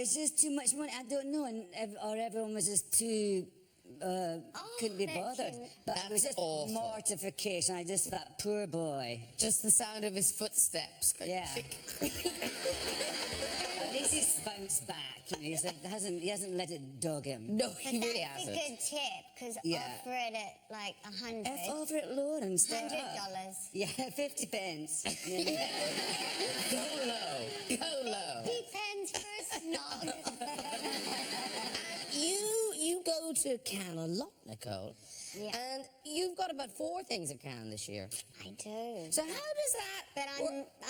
it's just too much money. I don't know, or everyone was just too. Couldn't be bothered. But it was just awful. Mortification. I just thought, poor boy. Just the sound of his footsteps. Yeah. At least he's bounced back. You know, he hasn't let it dog him. No, he really hasn't. That's a good tip, because offer it at like 100. Offer it low and start $100. Yeah, 50 pence. Go low. Go low. 50 pence for a snog. You go to Cannes a lot, Nicole. Yeah. And you've got about 4 things at Cannes this year. I do. So how does that... But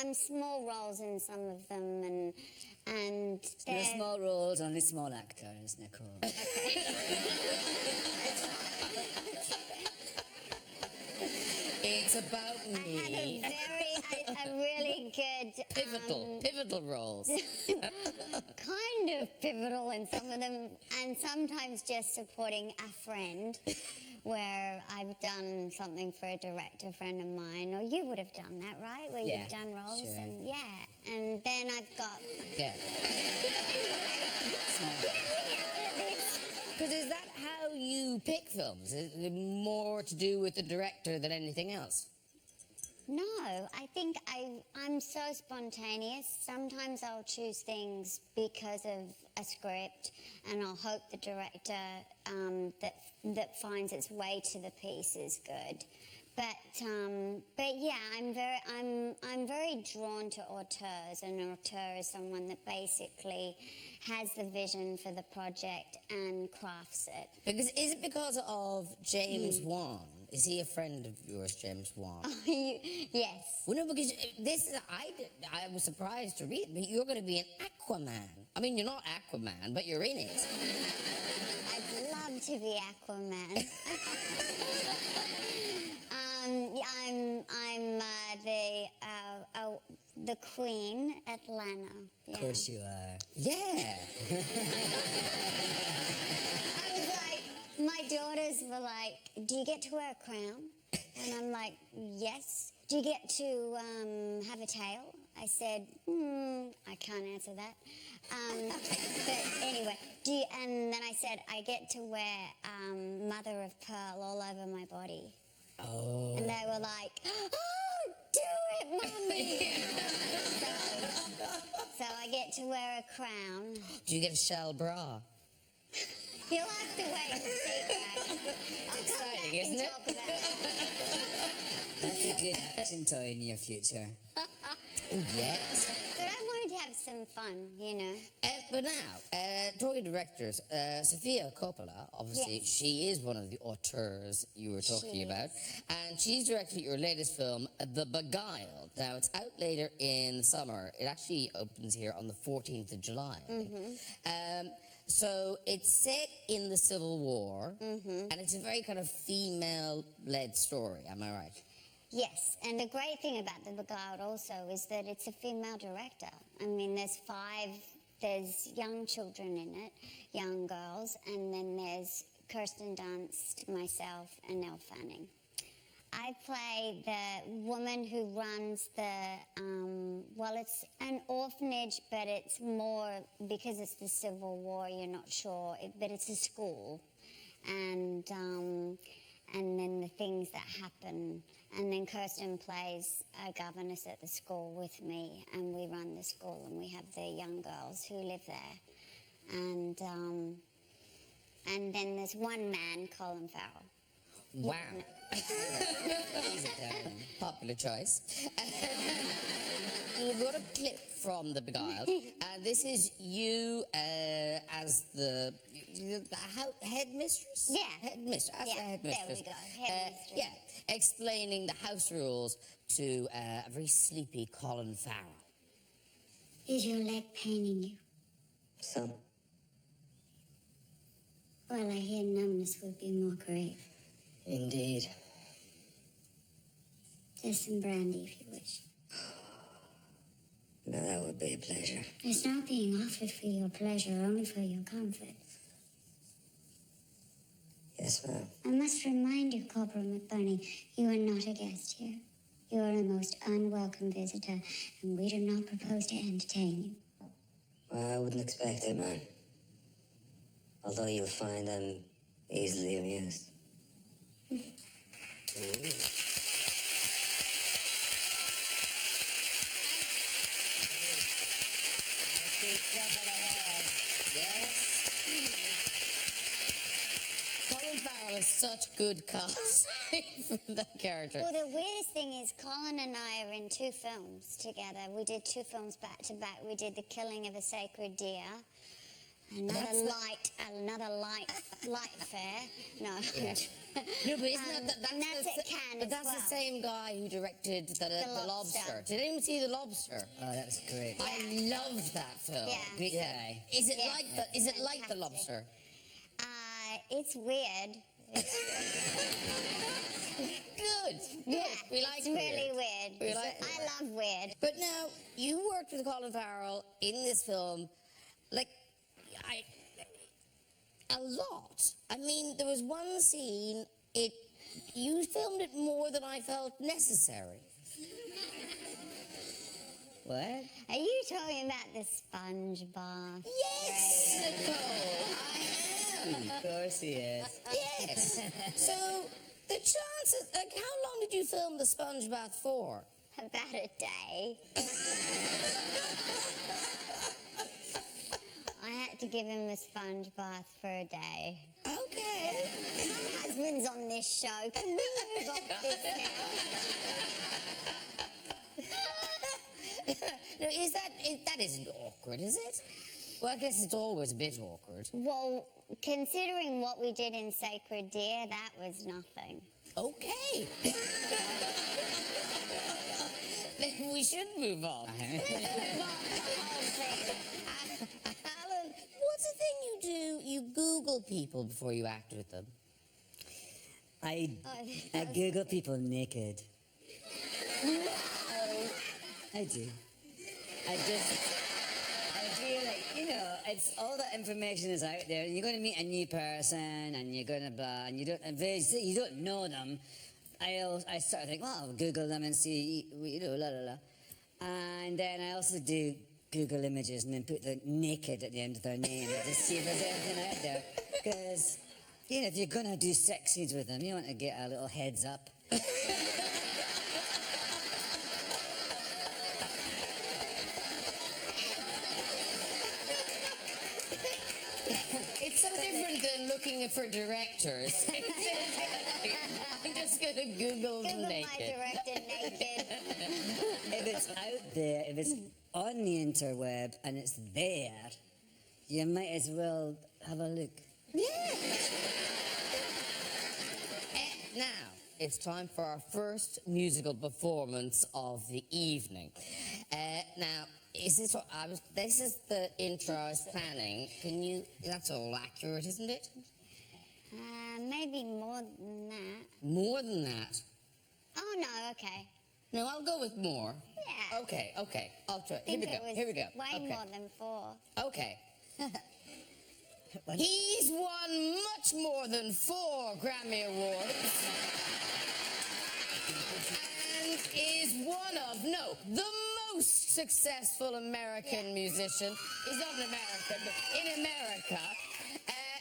I'm small roles in some of them, and No small roles, only small actors, Nicole. It's about me. I had a really good... Pivotal roles. kind of pivotal in some of them, and sometimes just supporting a friend, where I've done something for a director friend of mine, or you would have done that, right? Where you've done roles, sure. and then I've got... Yeah. Because is that how you pick films? Is it more to do with the director than anything else? No, I think I'm so spontaneous. Sometimes I'll choose things because of a script, and I'll hope the director that finds its way to the piece is good. But yeah, I'm very drawn to auteurs. An auteur is someone that basically has the vision for the project and crafts it. Because is it because of James Wan? Is he a friend of yours, James Wan? Yes. Well, no, because this is I was surprised to read, but you're going to be an Aquaman. I mean, you're not Aquaman, but you're in it. I'd love to be Aquaman. I'm the Queen, Atlanta. Yeah. Of course you are. Yeah. I was like, my daughters were like, do you get to wear a crown? And I'm like, yes. Do you get to have a tail? I said, I can't answer that. But anyway, and then I said, I get to wear mother of pearl all over my body. Oh. And they were like, oh, do it, Mommy. so I get to wear a crown. Do you get a shell bra? You'll have to wait and see, right? I'll Exciting, come back isn't and it? talk about it. That's a good action toy in your future. Yes. But I wanted to have some fun, you know. But now, talking directors, Sofia Coppola, obviously, she is one of the auteurs you were talking about, and she's directed your latest film, The Beguiled. Now, it's out later in the summer. It actually opens here on the 14th of July. So it's set in the Civil War, and it's a very kind of female-led story, am I right? Yes, and the great thing about The Beguiled also is that it's a female director. I mean, there's young children in it, young girls, and then there's Kirsten Dunst, myself, and Elle Fanning. I play the woman who runs well, it's an orphanage, but it's more, because it's the Civil War, you're not sure, but it's a school. And then the things that happen. And then Kirsten plays a governess at the school with me, and we run the school, and we have the young girls who live there. And then there's one man, Colin Farrell. Wow. Popular choice. We've got a clip from The Beguiled, and this is you as the headmistress? Yeah. Headmistress. As the headmistress. There we go. Headmistress. Yeah, explaining the house rules to a very sleepy Colin Farrell. Is your leg paining you? Some. Well, I hear numbness would be more grave. Indeed. There's some brandy if you wish. No, that would be a pleasure. It's not being offered for your pleasure, only for your comfort. Yes, ma'am. I must remind you, Corporal McBurney, you are not a guest here. You are a most unwelcome visitor, and we do not propose to entertain you. Well, I wouldn't expect it, man. Although you'll find I'm easily amused. Colin Farrell is such good casting for that character. Well, the weirdest thing is Colin and I are in 2 films together. We did 2 films back to back. We did The Killing of a Sacred Deer. Another light affair. No. Yeah. No, but isn't that's and that's at Cannes but as that's well. the same guy who directed the Lobster. Did anyone see The Lobster? Oh, that's great. I loved that film. Yeah. Is it Yeah. like The Lobster? It's weird. Good. Yeah, We like it's really weird. We like I love weird. But now, you worked with Colin Farrell in this film, like, a lot. I mean, there was one scene, you filmed it more than I felt necessary. What? Are you talking about the sponge bath? Yes, Nicole, I am. Of course he is. Yes. So, the chances, like, how long did you film the sponge bath for? About a day. I had to give him a sponge bath for a day. Okay. My husband's on this show. Can we move off this now? Now, that isn't awkward, is it? Well, I guess it's always a bit awkward. Well, considering what we did in Sacred Deer, that was nothing. Okay. Then we should move on. Alan, what's the thing you do? You Google people before you act with them. I Google people naked. I do. I feel like, it's all that information is out there. You're going to meet a new person, and you're going to blah, and you don't know them. I sort of think, well, I'll Google them and see, la la la. And then I also do Google images and then put the naked at the end of their name to see if there's anything out there. Because, if you're going to do sex scenes with them, you want to get a little heads up. It's so different than looking for directors. I'm just going to Google them Google naked. my director naked. If it's out there, if it's on the interweb and it's there, you might as well have a look. Now, it's time for our first musical performance of the evening. Now, this is the intro I was planning. That's all accurate, isn't it? Maybe more than that. More than that? Oh, no, okay. No, I'll go with more. Yeah. Okay. I'll try. I think it was Here we go. way Okay. more than 4. Okay. He's won much more than 4 Grammy Awards. And is the most successful American musician. He's not an American, but in America.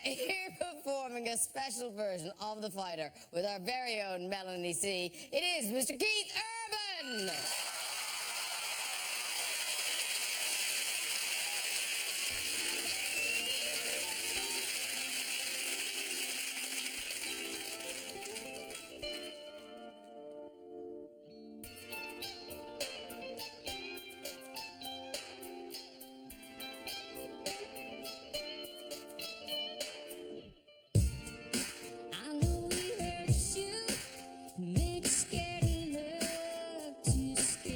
Here performing a special version of The Fighter with our very own Melanie C. It is Mr. Keith Urban. I know we hurt you, made you scared enough to escape.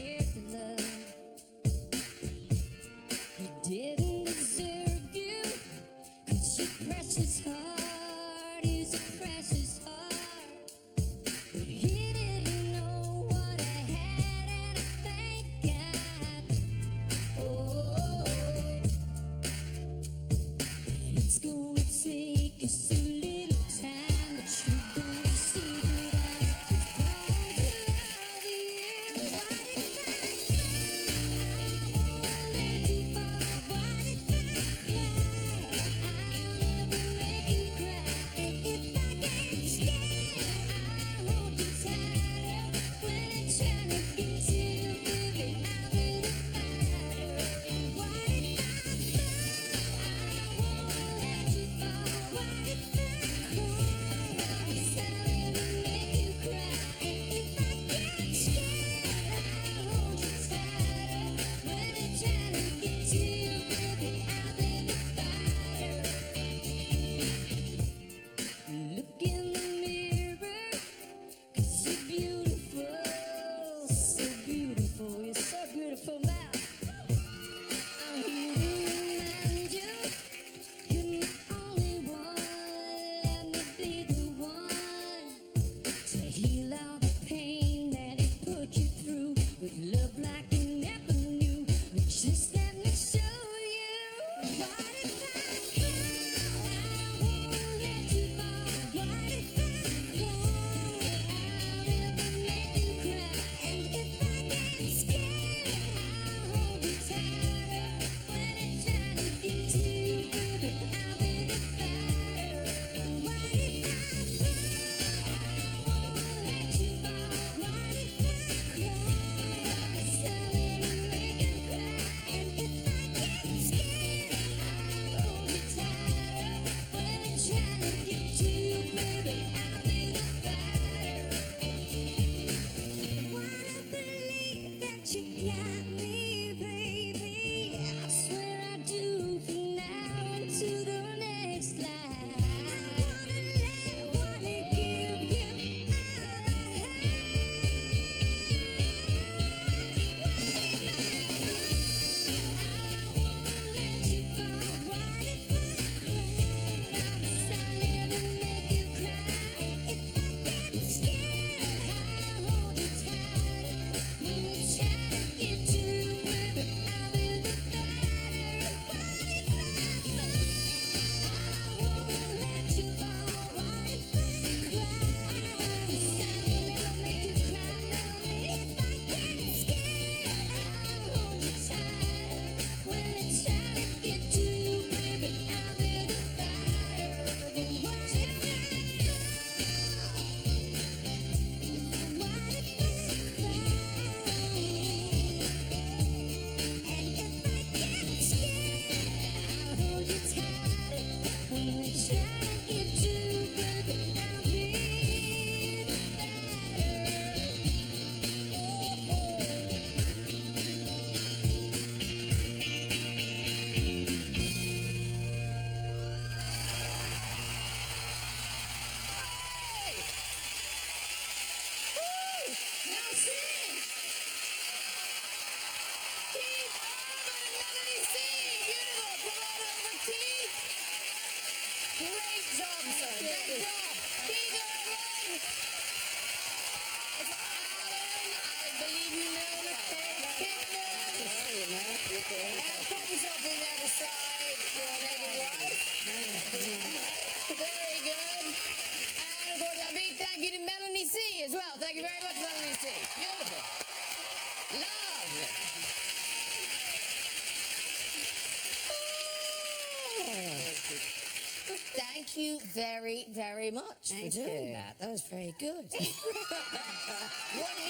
you very, very much Thank for doing you. that. That was very good. What do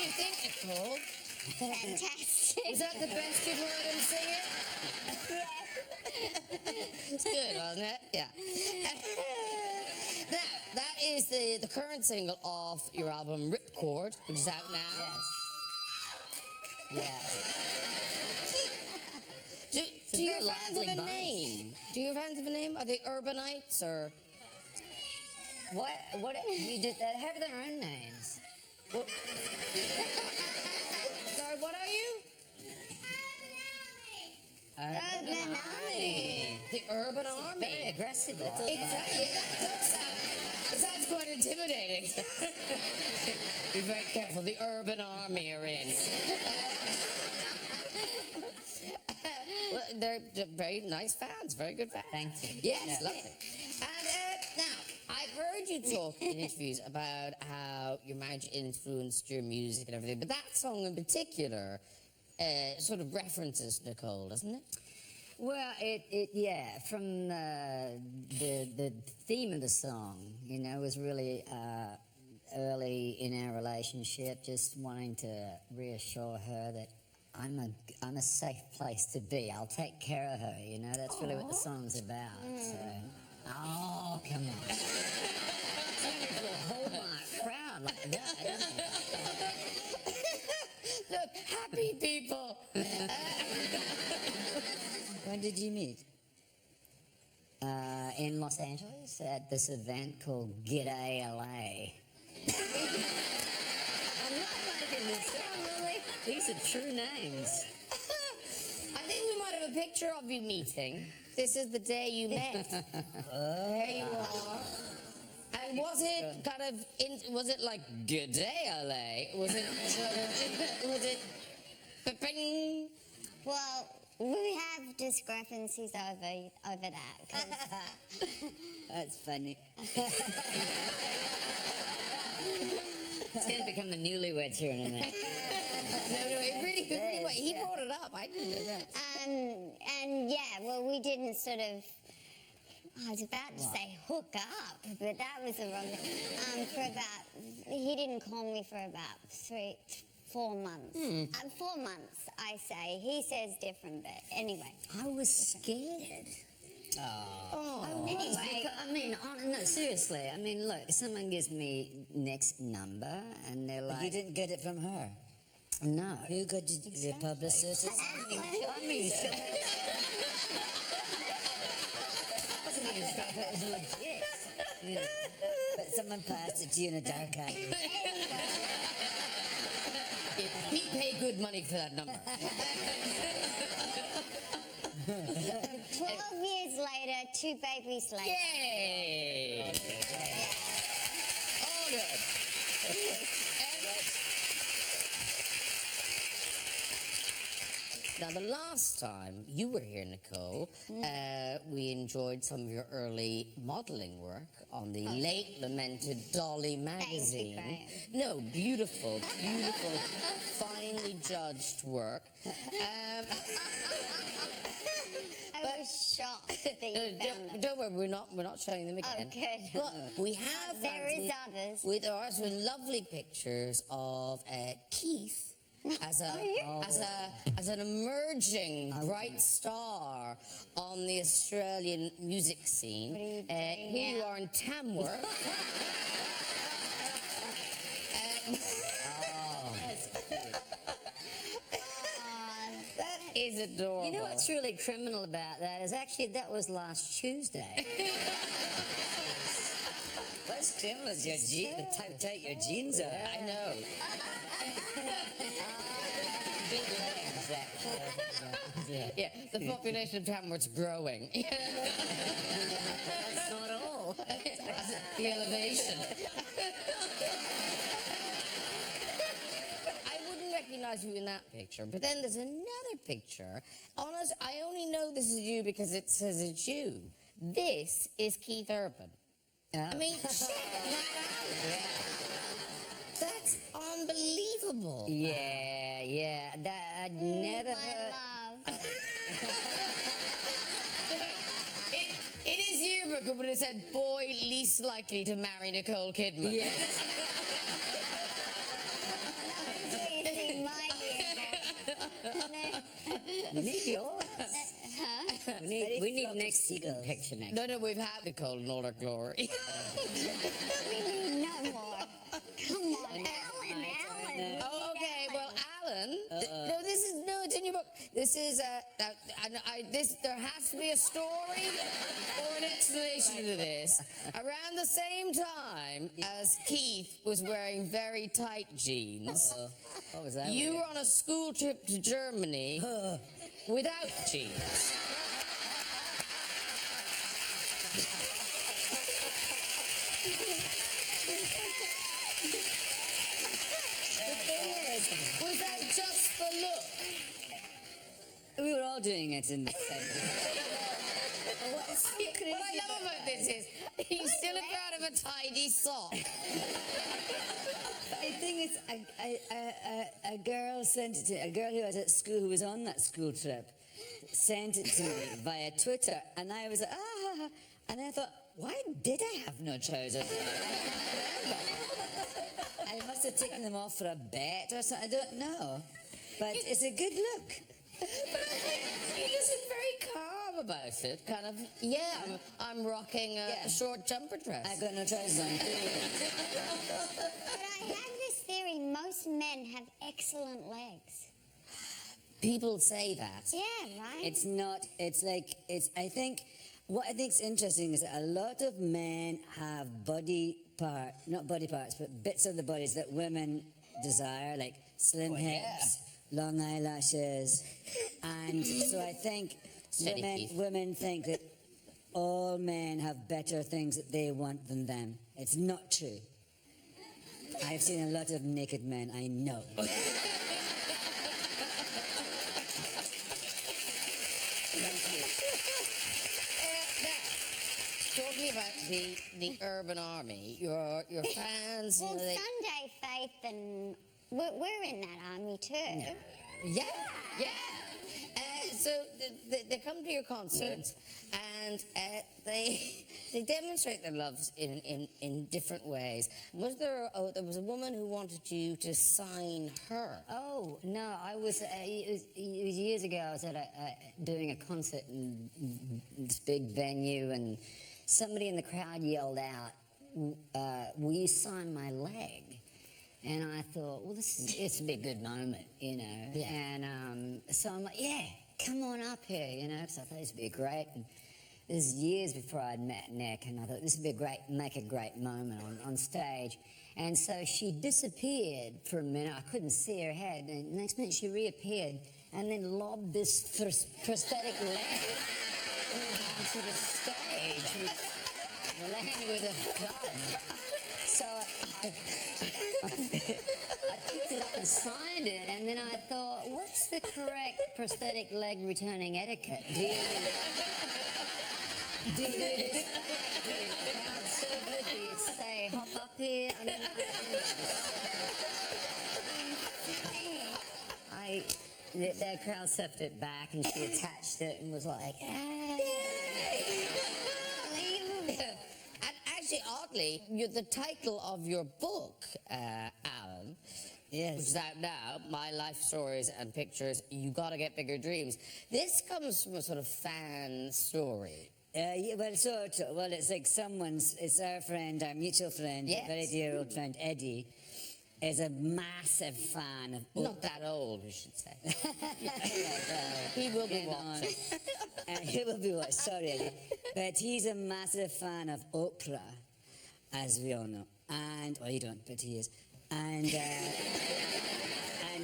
you think, Nicole? Fantastic. Was that the best you've heard him sing it? It's good, wasn't it? Yeah. Now, that is the current single off your album Ripcord, which is out now. Yes. Do your very fans have a lively bunch. name? Do your fans have a name? Are they urbanites or? What you did that have their own names. Sorry, what are you? Urban Army. The Urban Army. Very aggressive. That's all. Exactly. That sounds quite intimidating. Be very careful. The Urban Army are in. Well, they're very nice fans. Very good fans. Thank you. Yes, Yeah. lovely. And now, I've heard you talk in interviews about how your marriage influenced your music and everything, but that song in particular sort of references Nicole, doesn't it? Well, yeah, from the theme of the song, you know, was really early in our relationship, just wanting to reassure her that I'm a safe place to be. I'll take care of her, you know. That's really what the song's about. So, oh, come on. Hold my crowd like that, isn't it? Look, happy people. When did you meet? In Los Angeles at this event called G'day LA. I'm not making this up, really. These are true names. I think we might have a picture of you meeting. This is the day you met. There you are. And was it kind of, was it like, good day, LA? Was it, ba-bing? Well, we have discrepancies over that. 'Cause That's funny. It's going to become the newlyweds here in a minute. No, it really, he brought it up. I didn't know that. and yeah, well, we didn't sort of. I was about to say hook up, but that was the wrong thing. He didn't call me for about 4 months. 4 months, I say. He says different, but anyway. I was scared. Oh. Anyway. I mean, no, seriously. I mean, look, someone gives me Nick's number and they're like... You didn't get it from her? No. Who got the publicist? I mean, it was legit. You know, but someone passed it to you in a dark alley. He paid good money for that number. 12 years later, 2 babies later. Yay! All good. Now, the last time you were here, Nicole, we enjoyed some of your early modelling work on the late lamented Dolly magazine. Graham. No, beautiful, beautiful, finely judged work. I was shocked that you found them. Don't worry, we're not showing them again. Oh, good. But we have There found is some- others. There are some lovely pictures of Keith as an emerging bright star on the Australian music scene. What are you doing Here you now? are in Tamworth. That is adorable. You know what's really criminal about that is actually that was last Tuesday. What's criminal is your the tight your jeans are. I know. Big legs, actually. Yeah, the population of Tamworth's growing. That's not all. The elevation. I wouldn't recognize you in that picture, but then there's another picture. Honest, I only know this is you because it says it's you. This is Keith Urban. I mean, check that out. That's unbelievable. Yeah. That I'd never My heard. love. It is yearbook would have said, boy least likely to marry Nicole Kidman. Yeah. You see my We need yours. We need next seagull picture next. No, we've had Nicole in all her glory. We need no more. Come on, Alan. Oh, okay. Well, Alan. No, it's in your book. This is there has to be a story or an explanation to this. Around the same time as Keith was wearing very tight jeans, What was that? you were on a school trip to Germany without jeans. Was that just for look? We were all doing it in the same. What I love about this is he's still proud of a tidy sock. I think it's a girl sent it to a girl who was at school who was on that school trip sent it to me via Twitter, and I was like, and I thought, why did I have no trousers? I must have taken them off for a bet or something. I don't know, but it's a good look. But he just is very calm about it. Kind of, I'm rocking a short jumper dress. I got no trousers on. But I have this theory, most men have excellent legs. People say that. Yeah, right? It's not. It's like it's. I think what I think's interesting is that a lot of men have not body parts, but bits of the bodies that women desire, like slim hips, long eyelashes, and so I think women think that all men have better things that they want than them. It's not true. I've seen a lot of naked men. I know. Talking about the urban army, your fans. Well, Sunday Faith and we're in that army too. Yeah. So they come to your concerts and they demonstrate their loves in different ways. There was a woman who wanted you to sign her. Oh no! I was. It was years ago. I was at doing a concert in this big venue, and somebody in the crowd yelled out, "Will you sign my leg?" And I thought, well, it's a big good moment, you know. Yeah. And so I'm like, yeah, come on up here, you know, because I thought this would be great. And this is years before I'd met Nick, and I thought this would be make a great moment on stage. And so she disappeared for a minute. I couldn't see her head. And the next minute she reappeared and then lobbed this prosthetic leg onto the stage with a gun. So I picked it up and signed it, and then I thought, what's the correct prosthetic leg returning etiquette? Do you say, hop up here? The crowd stepped it back, and she attached it and was like, Actually, oddly, the title of your book, Alan, yes, which is out now, My Life Stories and Pictures, You Gotta Get Bigger Dreams. This comes from a sort of fan story. Well, it's like it's our friend, our mutual friend, Yes. very dear old friend, Eddie, is a massive fan of... Not that old, we should say. He will be watching. He will be watching, sorry, Eddie. But he's a massive fan of Oprah, as we all know. Well, you don't, but he is. And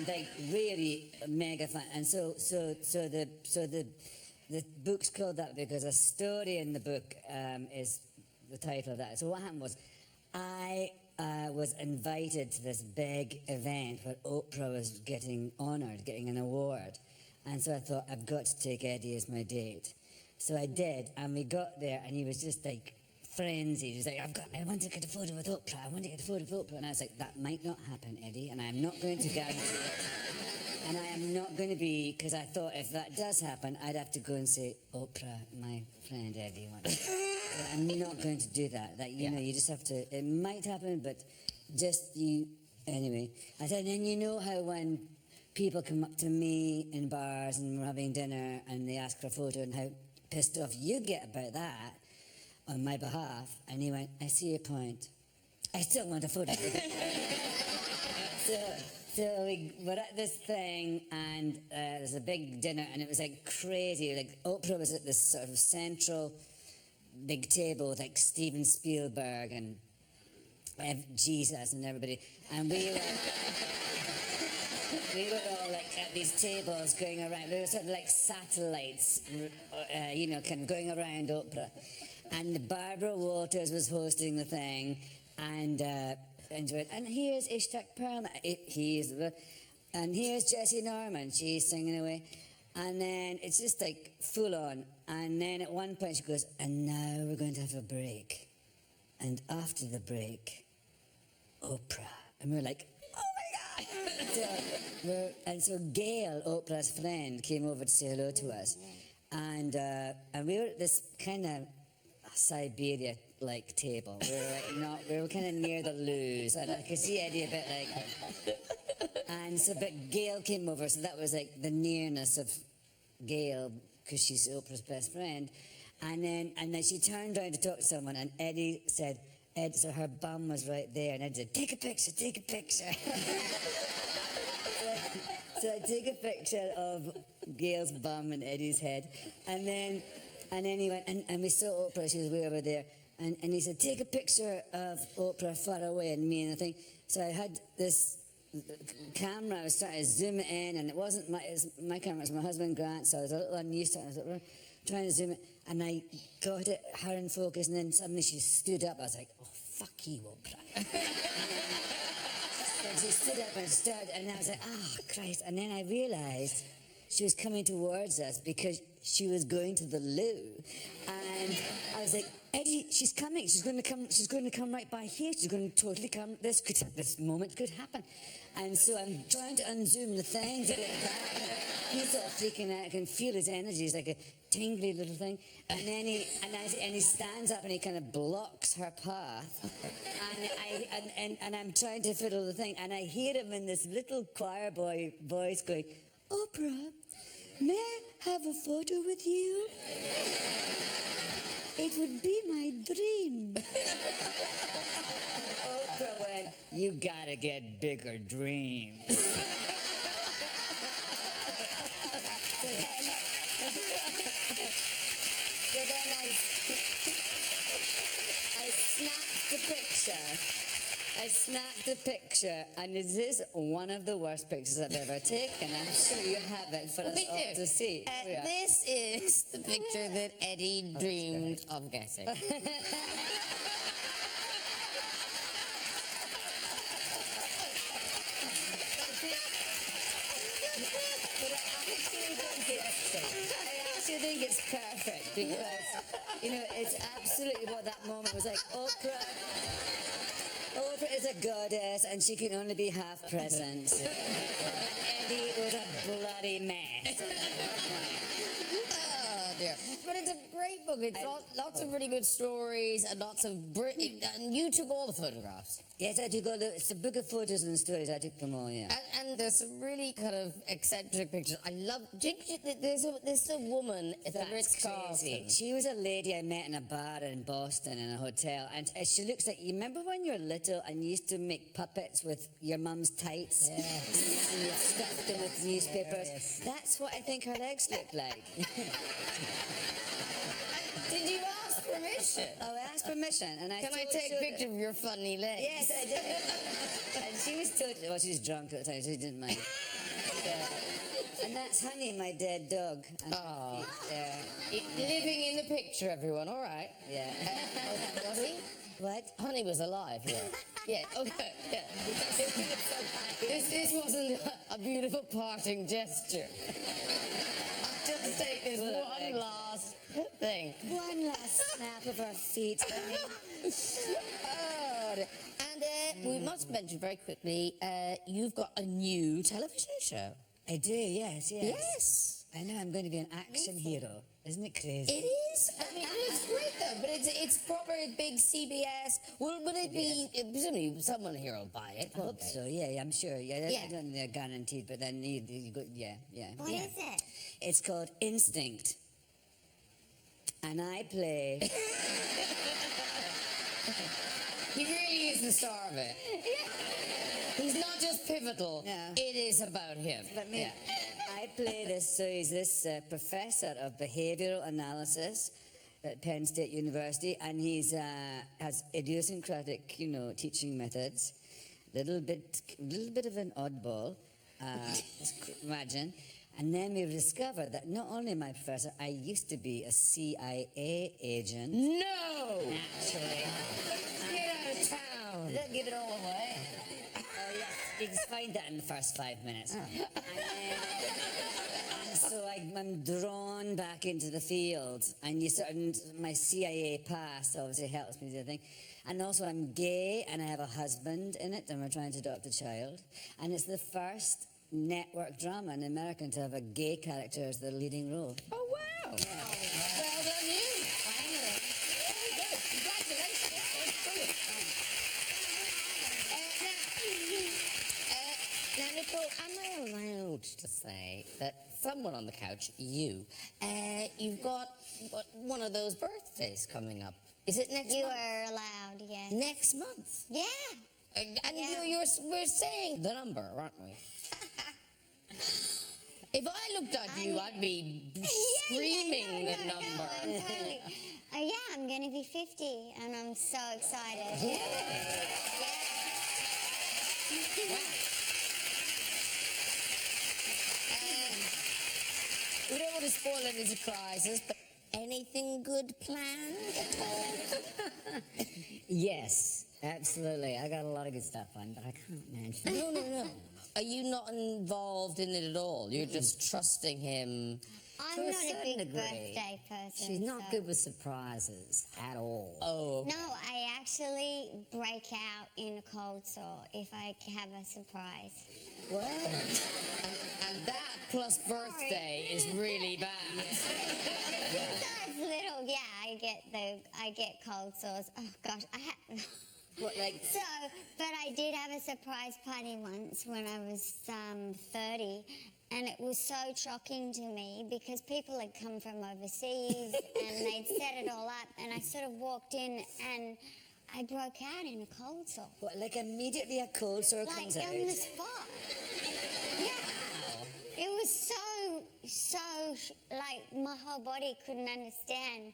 like really mega fan. And so the book's called that because a story in the book is the title of that. So what happened was, I was invited to this big event where Oprah was getting honoured, getting an award. And so I thought, I've got to take Eddie as my date. So I did, and we got there, and he was just like frenzied. He was like, I want to get a photo with Oprah, I want to get a photo with Oprah. And I was like, that might not happen, Eddie, and I'm not going to guarantee it. And I am not going to be, because I thought if that does happen, I'd have to go and say, Oprah, my friend Eddie wants. I'm not going to do that. That you know, you just have to. It might happen, but just you. Anyway, I said, and you know how when people come up to me in bars and we're having dinner and they ask for a photo and how pissed off you get about that on my behalf. And he went, I see your point. I still want a photo. So we were at this thing and there's a big dinner and it was like crazy. Like Oprah was at this sort of central big table with like Steven Spielberg and Jesus and everybody. And we were all like at these tables going around. We were sort of like satellites, you know, kind of going around Oprah. And Barbara Walters was hosting the thing, and here's Ishtak Perlman, and here's Jessie Norman, she's singing away. And then it's just like full on. And then at one point she goes, and now we're going to have a break. And after the break, Oprah. And we're like, oh my God! So Gail, Oprah's friend, came over to say hello to us. And we were at this kind of Siberia-like table. We were kind of near the loos. And I could see Eddie a bit like... And so, but Gail came over, so that was like the nearness of Gail, because she's Oprah's best friend. And then she turned around to talk to someone, and Eddie said, so her bum was right there, and Eddie said, take a picture, take a picture. So I take a picture of Gail's bum and Eddie's head, and then he went, and we saw Oprah, she was way over there, and he said, take a picture of Oprah far away, and me and the thing. So I had this camera, I was trying to zoom it in, and it wasn't my camera, it was my husband Grant, so I was a little unused to it. I was trying to zoom it, and I got it, her in focus, and then suddenly she stood up. I was like, oh, fuck you, Oprah. And she stood up and started, and I was like, oh, Christ. And then I realised she was coming towards us because she was going to the loo. And I was like, Eddie, she's coming. She's going to come right by here. She's going to totally come. This moment could happen. And so I'm trying to unzoom the thing to get back. He's all freaking out. I can feel his energy. It's like a tingly little thing. And then he stands up and he kind of blocks her path. And I'm trying to fiddle the thing. And I hear him in this little choir boy voice going, Oprah, may I have a photo with you? It would be my dream. Oprah went, you gotta get bigger dreams. So then I snapped the picture, and it is one of the worst pictures I've ever taken. I'm sure you have it for us all to see. This is the picture that Eddie dreamed of getting. I actually think it's perfect because, you know, it's absolutely what that moment was like. Oprah is a goddess and she can only be half present. Eddie was a bloody mess. Oh dear. But it's a great book. It's lots of really good stories and lots of... and you took all the photographs. Yes, I took all the... It's a book of photos and stories. I took them all, yeah. And there's some really kind of eccentric pictures. I love... There's a woman at the Ritz-Carlton. She was a lady I met in a bar in Boston in a hotel, and she looks like... You remember when you were little and you used to make puppets with your mum's tights? Yes. And you stuffed them with newspapers? Yes. That's what I think her legs look like. Did you ask permission? Oh, I asked permission, and Can I take a picture of your funny legs? Yes, I did. And she was totally... Well, she was drunk at the time, so she didn't mind. And that's Honey, my dead dog. Oh. Living in the picture, everyone, all right? Yeah. Was he? What? Honey was alive, yeah. Yeah, okay, yeah. This wasn't a beautiful parting gesture. Just take this one last thing. One last snap of our feet. Oh, and we must mention very quickly, you've got a new television show. I do, yes. Yes. I know I'm going to be an action hero. Isn't it crazy? It is. I mean, it's great though, but it's proper big CBS. Will it be? Presumably, someone here will buy it. I hope so. Yeah, I'm sure. Yeah, Yeah. I don't think they're guaranteed, but then you go, yeah. What is it? It's called Instinct, and I play. He really is the star of it. He's not just pivotal. No. It is about him. But me, I play this. So he's this professor of behavioural analysis at Penn State University, and he's has idiosyncratic, teaching methods. Little bit of an oddball. Imagine. And then we've discovered that not only am I a professor, I used to be a CIA agent. No. Actually. Get out of town. Don't give it all away. Oh, yes. You can find that in the first 5 minutes. And so I'm drawn back into the field. And my CIA past obviously helps me do the thing. And also I'm gay and I have a husband in it and we're trying to adopt a child. And it's the first network drama in America to have a gay character as the leading role. Oh wow. Well done you. Finally. Very good. Congratulations. That's brilliant. Now, Nicole, am I allowed to say that someone on the couch, you've got one of those birthdays coming up? Is it next You month? are allowed, yes. Next month. Yeah. And Yeah. we're saying the number, aren't we? If I looked at you, I'd be screaming the number. I'm totally. I'm going to be 50, and I'm so excited. We don't want to spoil any surprises, but anything good planned at all? Yes, absolutely. I got a lot of good stuff on, but I can't mention. No. Are you not involved in it at all? You're just trusting him? I'm To a not a certain big degree. birthday person. She's not so- good with surprises at all. Oh. No, I actually break out in a cold sore if I have a surprise. Well, And that plus birthday is really bad. That's little, I get cold sores. Oh gosh, what, like, So, but I did have a surprise party once when I was 30, and it was so shocking to me because people had come from overseas and they'd set it all up, and I sort of walked in and I broke out in a cold sore. what, like immediately a cold sore Like comes out? on the spot. Yeah. It was like my whole body couldn't understand.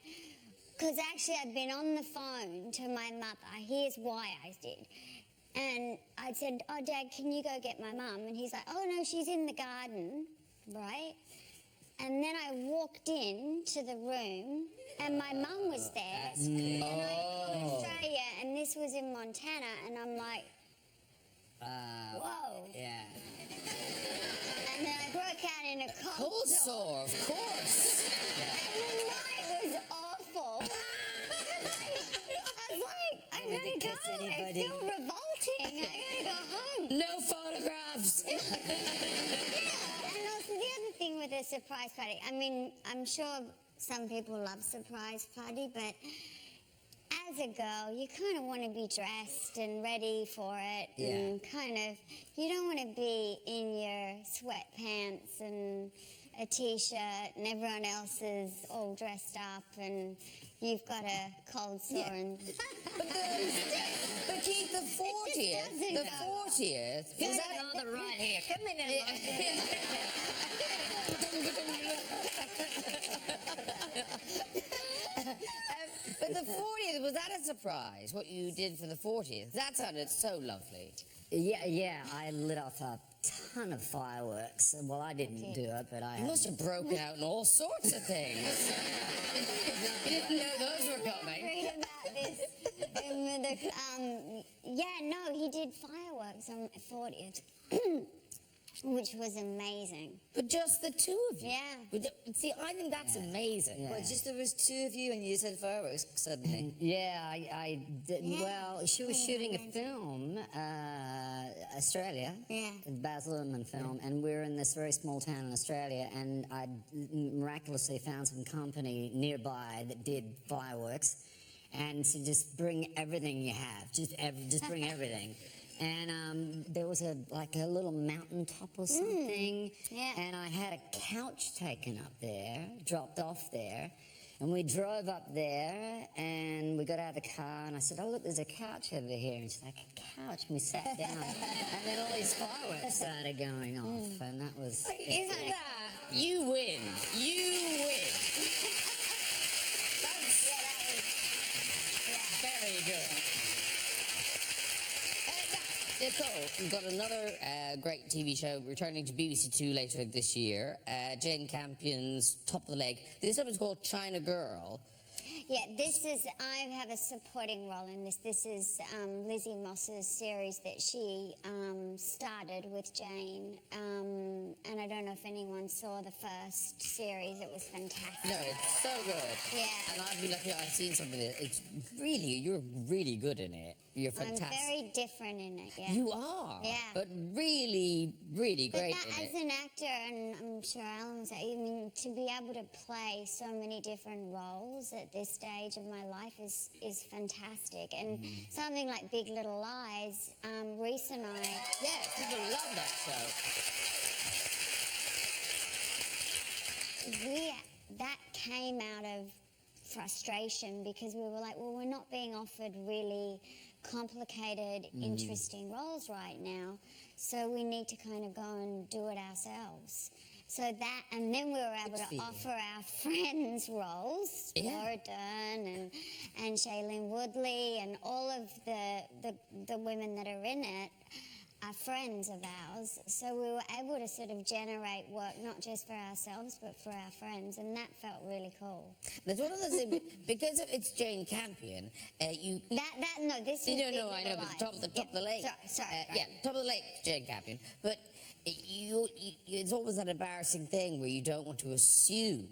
Because actually I'd been on the phone to my mother. Here's why I did. And I said, oh, Dad, can you go get my mum? And he's like, oh, no, she's in the garden, right? And then I walked in to the room and my mum was there. And I'm from Australia and this was in Montana and I'm like, whoa. Yeah. And then I broke out in a cold Cold sore. sore, of course. And the night was awful. I was like, I'm Did gonna you go. kiss I anybody? feel revolting. I gotta go home. No photographs. Yeah, and also the other thing with a surprise party, I mean, I'm sure some people love surprise party, but as a girl, you kind of want to be dressed and ready for it, and kind of, you don't want to be in your sweatpants and a t-shirt, and everyone else is all dressed up, and you've got a cold sore. And But Keith, the 40th, doesn't the go. 40th, is that on the right here. Come in But the 40th, was that a surprise, what you did for the 40th? That sounded so lovely. Yeah, I lit off a ton of fireworks. Well, I didn't do it, but I You must have broken out in all sorts of things. You didn't know those were coming. read about this. Yeah, no, he did fireworks on the 40th. which was amazing. But just the two of you? Yeah. See, I think that's amazing. Well, just there was two of you and you said fireworks suddenly. Yeah, I did. Yeah. Well, she was shooting a film, Australia, Yeah. a Baz Luhrmann film, and we're in this very small town in Australia, and I miraculously found some company nearby that did fireworks, and so just bring everything you have, just bring everything. And there was a little mountaintop or something, yeah. and I had a couch taken up there, dropped off there, and we drove up there, and we got out of the car, and I said, "Oh, look, there's a couch over here." And she's like, "A couch?" And we sat down, and then all these fireworks started going off, and that was... Isn't that? You win. You win. Very good. Nicole, we've got another great TV show returning to BBC Two later this year. Jane Campion's Top of the Lake. This one is called China Girl. Yeah, I have a supporting role in this. This is Lizzie Moss's series that she started with Jane. And I don't know if anyone saw the first series. It was fantastic. No, it's so good. Yeah. And I've been lucky, I've seen some of it. It's really, you're really good in it. You're fantastic. I'm very different in it, yeah. You are. Yeah. But really, really But great that, in as it. an actor, and I'm sure Alan was, I mean, to be able to play so many different roles at this stage of my life is fantastic. And something like Big Little Lies, Reese and I... Yeah, people love that show. That came out of frustration because we were like, well, we're not being offered really complicated, interesting roles right now, so we need to kind of go and do it ourselves. So that, and then we were able to offer our friends roles, Norton and Shailene Woodley, and all of the women that are in it are friends of ours. So we were able to sort of generate work not just for ourselves but for our friends, and that felt really cool. There's one of those things, because it's Jane Campion, you... This is No, Big I know, Little but top of the lake. Sorry. Yeah, Top of the Lake, Jane Campion. But it's always that embarrassing thing where you don't want to assume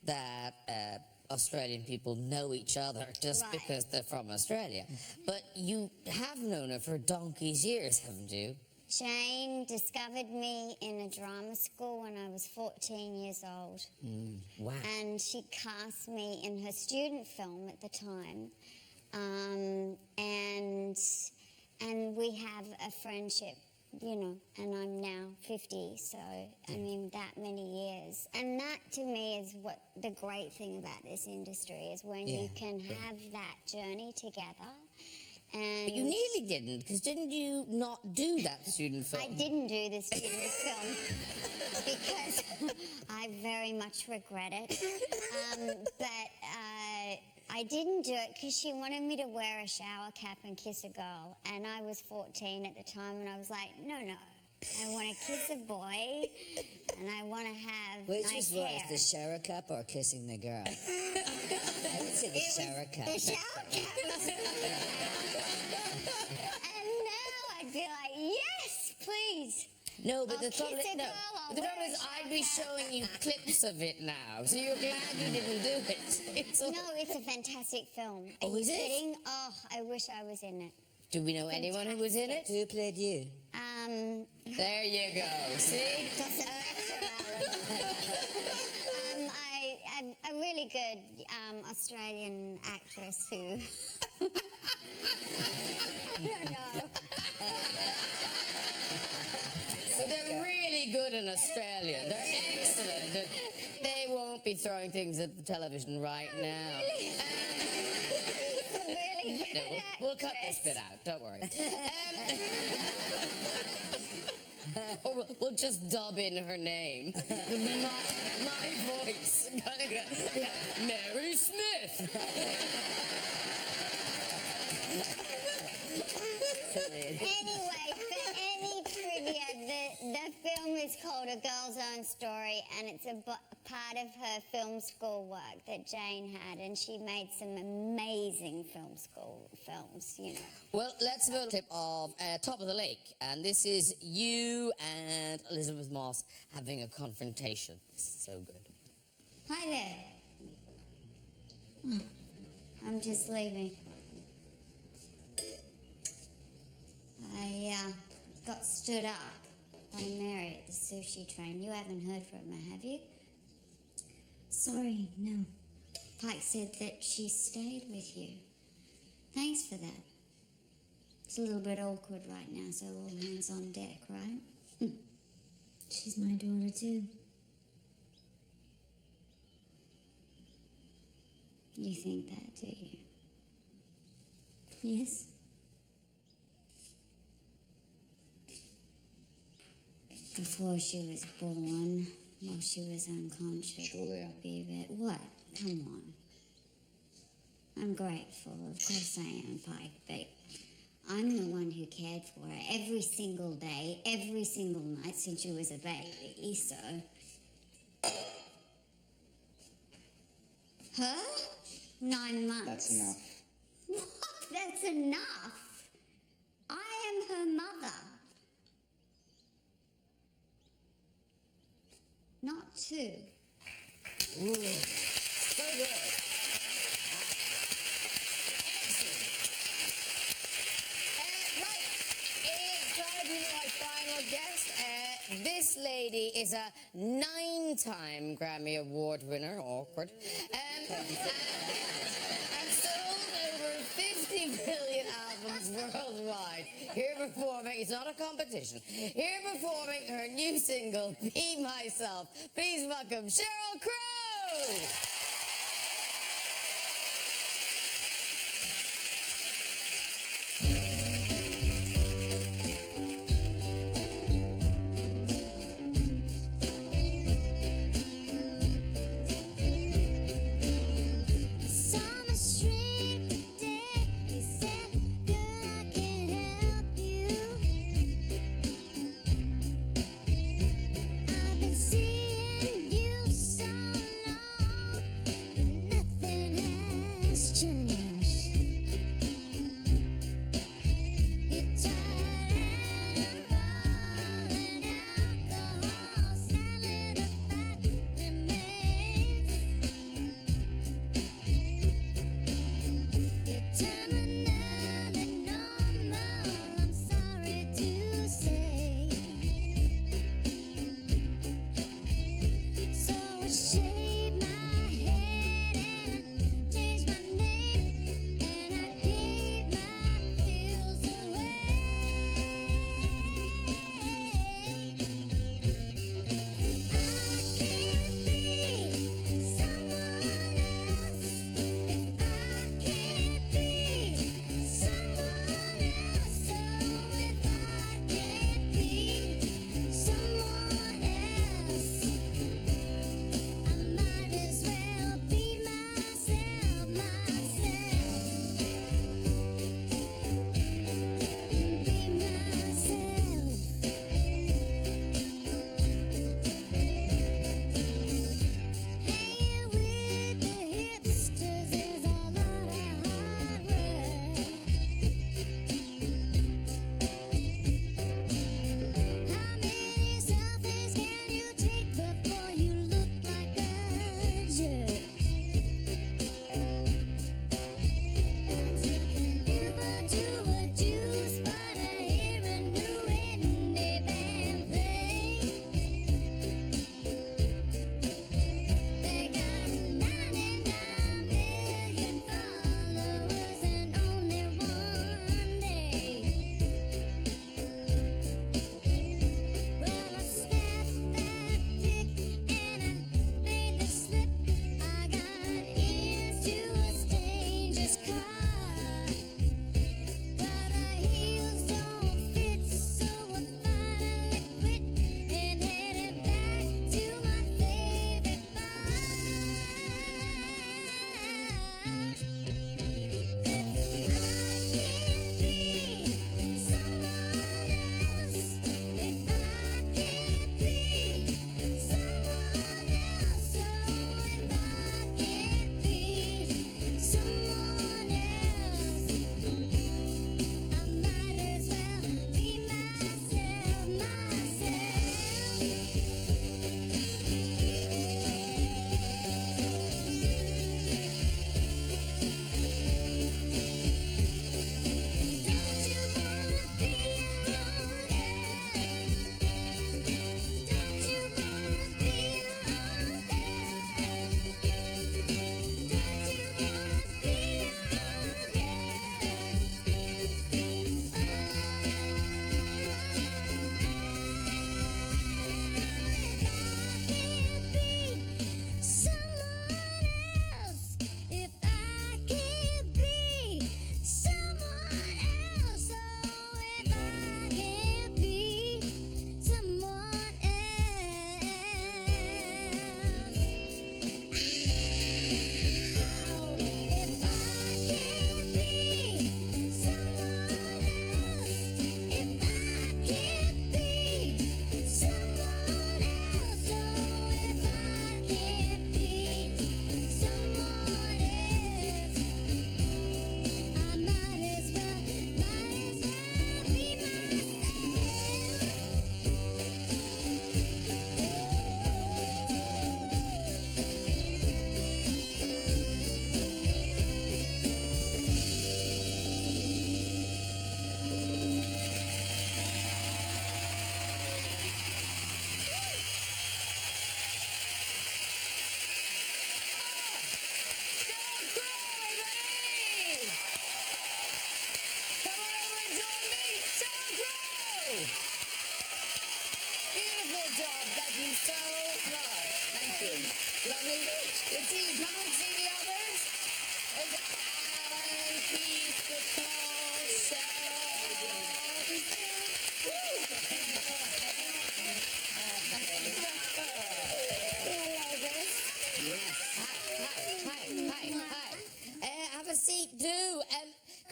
that Australian people know each other just because they're from Australia. But you have known her for donkey's years, haven't you? Jane discovered me in a drama school when I was 14 years old. Wow. And she cast me in her student film at the time. And we have a friendship, you know, and I'm now 50, so, I mean, that many years. And that, to me, is what the great thing about this industry is, when you can have that journey together. And But you nearly didn't, because didn't you not do that student film? I didn't do the student film because I very much regret it. But I didn't do it because she wanted me to wear a shower cap and kiss a girl. And I was 14 at the time, and I was like, no. I want to kiss a boy, and I want to have Which nice is worse, hair. the shower cap or kissing the girl? I would say the shower cap. The shower cap. And now I'd be like, yes, please. No, but I'll the trouble kiss a is, girl, I'll the wear trouble a is, I'd shower be cap. showing you clips of it now, so you're glad you didn't do it. It's all... No, it's a fantastic film. Oh, is it? Kidding? Oh, I wish I was in it. Do we know anyone who was in it? Who played you? There you go. See? A really good Australian actress who... I don't know. So they're really good in Australia. They're excellent. They won't be throwing things at the television right now. Really good No, we'll cut this actress. bit out, don't worry. Or we'll just dub in her name. My voice. Mary Smith. Anyway, for any trivia, the film is called A Girl's Own Story, and it's a part of her film school work that Jane had, and she made some amazing film school films, you know. Well, let's go to a clip of Top of the Lake, and this is you and Elizabeth Moss having a confrontation. This is so good. Hi there. I'm just leaving. I got stood up by Mary at the sushi train. You haven't heard from her, have you? Sorry, no. Pike said that she stayed with you. Thanks for that. It's a little bit awkward right now, so all hands on deck, right? She's my daughter, too. You think that, do you? Yes? Before she was born, while she was unconscious. Julia. Baby, what? Come on. I'm grateful, of course I am, Pike, but I'm the one who cared for her every single day, every single night since she was a baby, so... Her? 9 months. That's enough. What? That's enough? I am her mother. Not 2. Ooh, so good. Right, it's time to be my final guest. This lady is a 9-time Grammy Award winner, awkward, and sold over 50 million albums worldwide. Here performing, it's not a competition, here performing her new single, Be Myself. Please welcome Sheryl Crow! Summer street today, he said, girl, I can't help you. I've been seeing you so long, and nothing has changed. You're tired and rolling alcohol, selling the back remains. You're terminally normal, I'm sorry to say. So I shaved my head and I changed my name, and I gave my feels away. I can't be someone else if I can't be someone else. So if I can't be someone else, I might as well be myself, Be myself. Hanging with the hipsters is a lot of hard work. How many selfies can you take before you look like a jerk? Never do a juice, but I hear a new indie band play. They got 99 million followers and only one day. Well, I snapped that pic and I made the slip. I got into a stranger's car, but her heels don't fit, so I finally quit and headed back to my favorite bar. I can't be someone else if I can't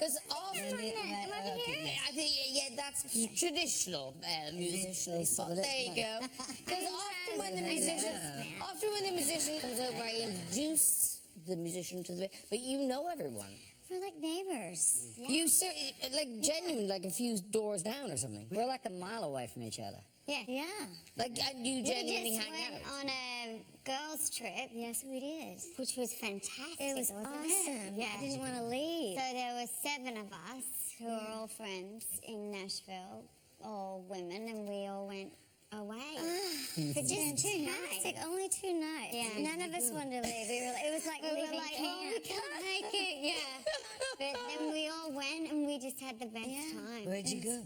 Because often, I think, yeah, that's traditional musician spot. There you go. Because often when the musician comes over, I introduce the musician to the, but you know everyone. We're like neighbors. You like genuine, like a few doors down or something. We're like a mile away from each other. Yeah. Yeah. Like you genuinely we just hang went out. on a girls' trip. Yes, we did. Which was fantastic. It was wasn't awesome. Yeah. I didn't want to leave. So there were 7 of us who are all friends in Nashville, all women, and we all went away for just 2 nights. Fantastic. Only 2 nights. Yeah. None of us wanted to leave. It was like We were leaving like, camp. oh, we can't make it. Yeah. But then we all went, and we just had the best time. Where'd you go?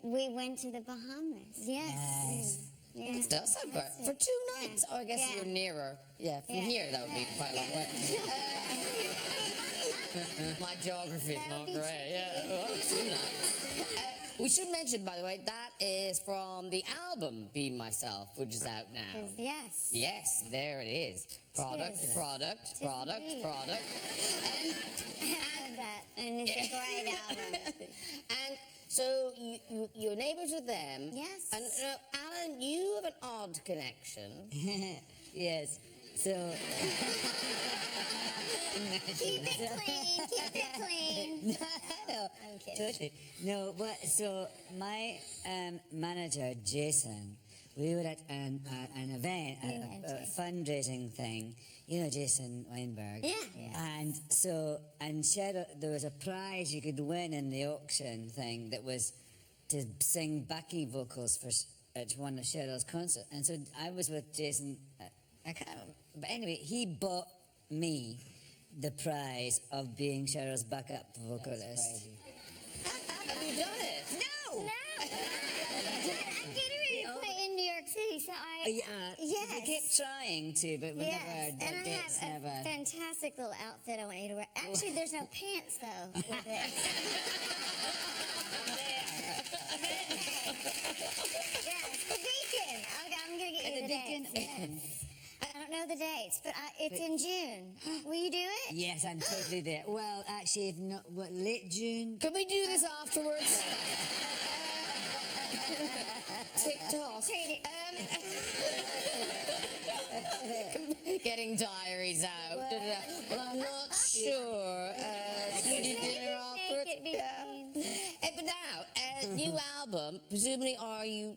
We went to the Bahamas. Yes. Nice. Yeah. It does have for 2 nights. Oh, I guess Yeah. you're nearer. Yeah, from Yeah. here that would be quite a long way. My geography is not great. Yeah, well, 2 nights. We should mention, by the way, that is from the album "Be Myself," which is out now. Yes. Yes, there it is. Product. And it's a great album. And so you're neighbours with them. Yes. And Alan, you have an odd connection. Yes. So. Keep it clean. Keep it clean. No, I'm kidding. totally. No, but so my manager, Jason, we were at an event, a fundraising thing. You know Jason Weinberg. Yeah. And so, Sheryl, there was a prize you could win in the auction thing that was to sing backing vocals at one of Sheryl's concerts. And so I was with Jason. I can't remember. But anyway, he bought me the prize of being Sheryl's backup vocalist. Have you done it? No. I'm getting ready to play in New York City, so I. Yes. I keep trying to, but we Yes. never. And I dates have never. a fantastic little outfit I want you to wear. Actually, there's no pants, though, with it. Yes, the Deacon. Okay, I'm going to get you the dates. I don't know the dates, but it's in June. Will you do it? Yes, I'm totally there. Well, actually, if not, what, late June? Can we do this afterwards? TikTok. Getting diaries out. Well, I'm not sure. Sweetie dinner afterwards. But now, new album. Presumably,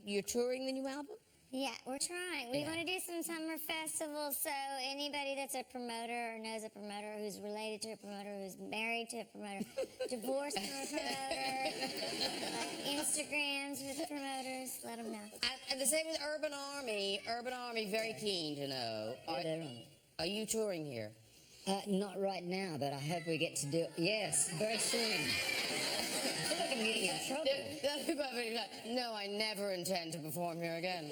you're touring the new album? Yeah, we're trying. We want to do some summer festivals, so anybody that's a promoter or knows a promoter who's related to a promoter who's married to a promoter, divorced from a promoter, Instagrams with promoters, let them know. And the same with Urban Army. Urban Army, very keen to know. Are you touring here? Not right now, but I hope we get to do it. Yes, very soon. I feel like I'm getting in trouble. No, I never intend to perform here again.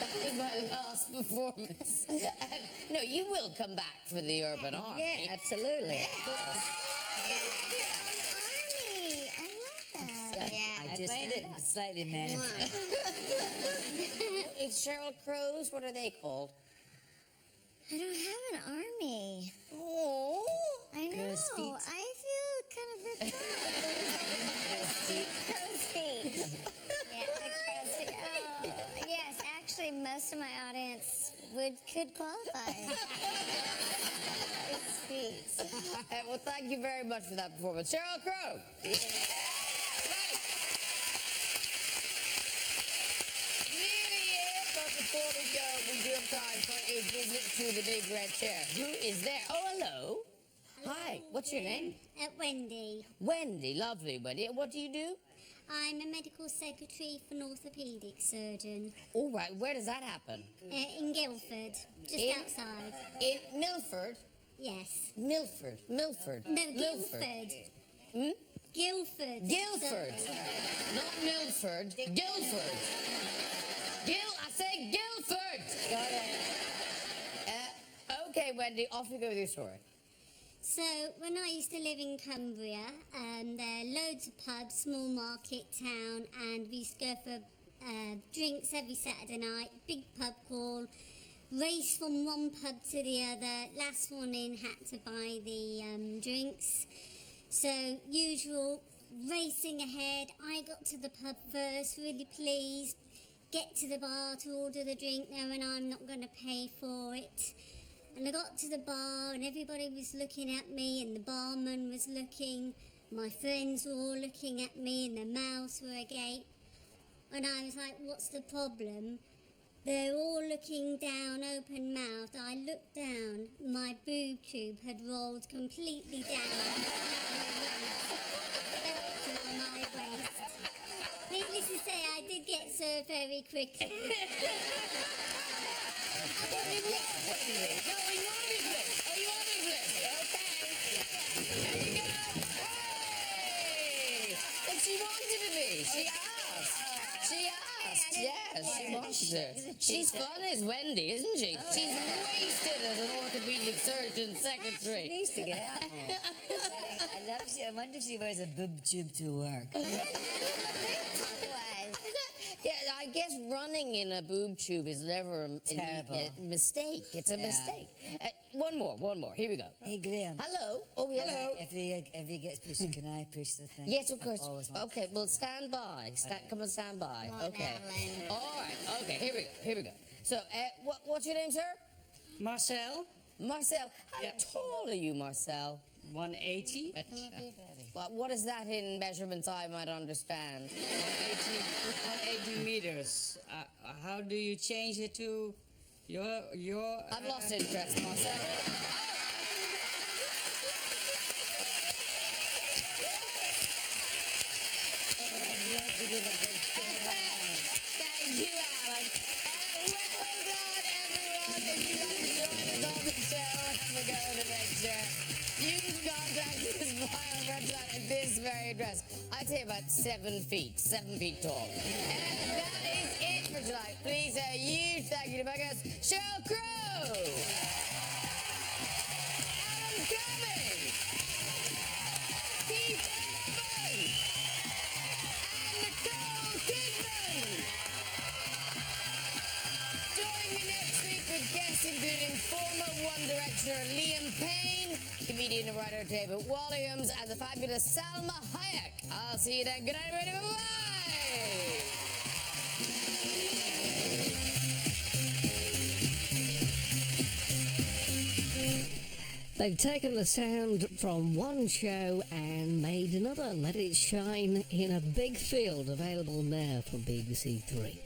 That was my last performance. No, you will come back for the Urban Army. Yeah, absolutely. Army, I love that. Yeah. I just made it slightly mad. It's Sheryl Crow's. What are they called? I don't have an army. Oh. I know. Crow's feet. I feel kind of ripped off. Crow's feet. Yeah, the crow's feet. Oh, yes, actually, most of my audience could qualify. It's feet. Well, thank you very much for that performance. Sheryl Crow. Before we go, we do have time for a visit to the big red chair. Who is there? Oh, hello. Hi, what's your name? Wendy. Wendy, lovely Wendy. What do you do? I'm a medical secretary for an orthopaedic surgeon All right, where does that happen? in Guildford, just In- outside. In Milford? Yes. Milford. No, Milford. Guildford. Hmm? Guildford. Guildford. Not Milford. Guildford. I said Guildford. Got it. Okay, Wendy, off you go with your story. So, when I used to live in Cumbria, there are loads of pubs, small market town, and we used to go for drinks every Saturday night, big pub crawl. raced from one pub to the other. Last one in had to buy the drinks. So, usual, racing ahead. I got to the pub first, really pleased. Get to the bar to order the drink knowing I'm not going to pay for it. And I got to the bar and everybody was looking at me and the barman was looking. My friends were all looking at me and their mouths were agape. And I was like, what's the problem? They're all looking down, open mouthed. I looked down, my boob tube had rolled completely down to my waist. Needless to say, I did get served very quickly. But she wanted to be. She asked. Yes, she wanted it. She's fun as Wendy, isn't she? She's wasted as an orthopedic surgeon secretary. Needs to get out more. I wonder if she wears a boob tube to work. Yeah, I guess running in a boob tube is never a Terrible. mistake. It's a mistake. One more. Here we go. Hey, Graham. Hello. Oh, yeah. Hello. If he gets pushed, can I push the thing? Yes, of course. I've always wanted- Okay, well, stand by. Come and stand by. Come on, Okay. Alan. All right. Okay, here we go. So, what's your name, sir? Marcel, Marcel. How tall are you, Marcel? 180. Well, what is that in measurements I might understand? 180 meters. How do you change it to your? I've lost interest, Marcel. Thank you, Alan. Well done, everyone. If you want to join us on the show, we're going to make sure you can contact us via our website at this very address. I'd say about 7 feet tall. And that is it for tonight. Please say a huge thank you to my guest, Sheryl Crow, Alan Cumming, Keith Urban, and Nicole Kidman. Join me next week with guests including former One Directioner Liam Payne, comedian and writer David Walliams, and the fabulous Salma Hayek. I'll see you then. Good night, everybody. Bye-bye. They've taken the sound from one show and made another. Let It Shine in a Big Field, available now from BBC Three.